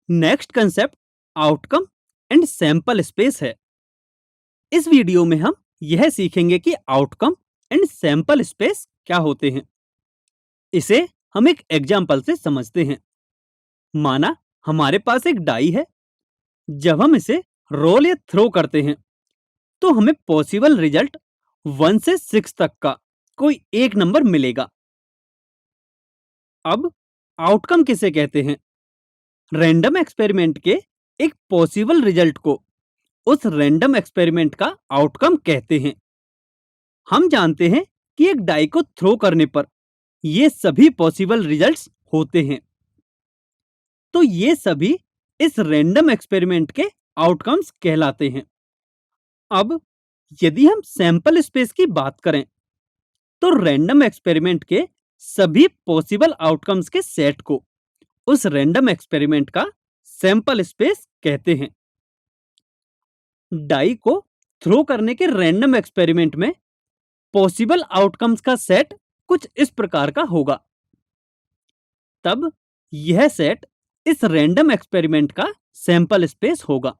Next concept outcome and sample space है। इस video में हम यह सीखेंगे कि आउटकम एंड सैंपल स्पेस क्या होते हैं। इसे हम एक एग्जाम्पल से समझते हैं। माना हमारे पास एक डाई है। जब हम इसे रोल या थ्रो करते हैं तो हमें पॉसिबल रिजल्ट 1 से 6 तक का कोई एक नंबर मिलेगा। अब आउटकम किसे कहते हैं? रैंडम एक्सपेरिमेंट के एक पॉसिबल रिजल्ट को उस रैंडम एक्सपेरिमेंट का आउटकम कहते हैं। हम जानते हैं कि एक डाई को थ्रो करने पर ये सभी पॉसिबल रिजल्ट्स होते हैं, तो ये सभी इस रैंडम एक्सपेरिमेंट के आउटकम्स कहलाते हैं। अब यदि हम सैंपल स्पेस की बात करें तो रैंडम एक्सपेरिमेंट के सभी पॉसिबल आउटकम्स के सेट को उस रैंडम एक्सपेरिमेंट का सैंपल स्पेस कहते हैं। डाई को थ्रो करने के रैंडम एक्सपेरिमेंट में पॉसिबल आउटकम्स का सेट कुछ इस प्रकार का होगा। तब यह सेट इस रैंडम एक्सपेरिमेंट का सैंपल स्पेस होगा।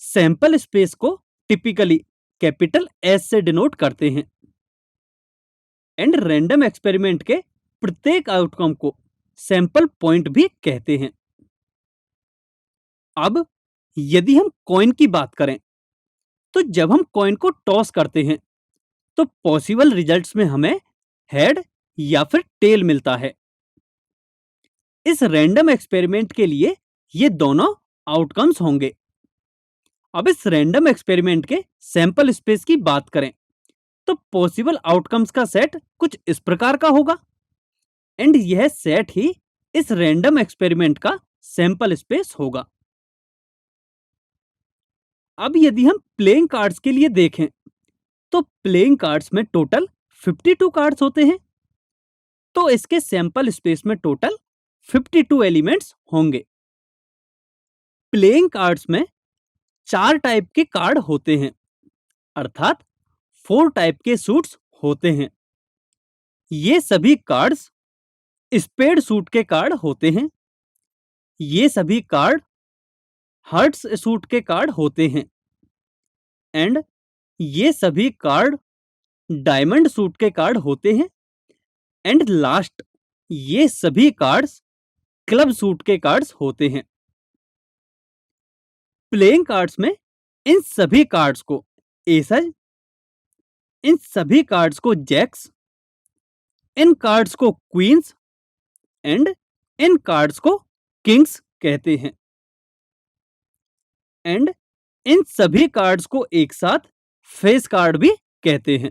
सैंपल स्पेस को टिपिकली कैपिटल एस से डिनोट करते हैं एंड रैंडम एक्सपेरिमेंट के प्रत्येक आउटकम को सैंपल पॉइंट भी कहते हैं। अब यदि हम कॉइन की बात करें तो जब हम कॉइन को टॉस करते हैं तो पॉसिबल रिजल्ट्स में हमें हेड या फिर टेल मिलता है। इस रैंडम एक्सपेरिमेंट के लिए ये दोनों आउटकम्स होंगे। अब इस रैंडम एक्सपेरिमेंट के सैंपल स्पेस की बात करें तो पॉसिबल आउटकम्स का सेट कुछ इस प्रकार का होगा एंड यह सेट ही इस रैंडम एक्सपेरिमेंट का सैंपल स्पेस होगा। अब यदि हम प्लेइंग कार्ड्स के लिए देखें तो प्लेइंग कार्ड्स में टोटल 52 कार्ड्स होते हैं, तो इसके सैंपल स्पेस में टोटल 52 एलिमेंट्स होंगे। प्लेइंग कार्ड्स में 4 टाइप के कार्ड होते हैं, अर्थात 4 टाइप के सूट्स होते हैं। ये सभी कार्ड्स स्पेड सूट के कार्ड होते हैं। ये सभी कार्ड हर्ट्स सूट के कार्ड होते हैं एंड ये सभी कार्ड डायमंड सूट के कार्ड होते हैं एंड लास्ट ये सभी कार्ड्स क्लब सूट के कार्ड्स होते हैं। प्लेइंग कार्ड्स में इन सभी कार्ड्स को एसेस, इन सभी कार्ड्स को जैक्स, इन कार्ड्स को क्वींस एंड इन कार्ड्स को किंग्स कहते हैं एंड इन सभी कार्ड्स को एक साथ फेस कार्ड भी कहते हैं।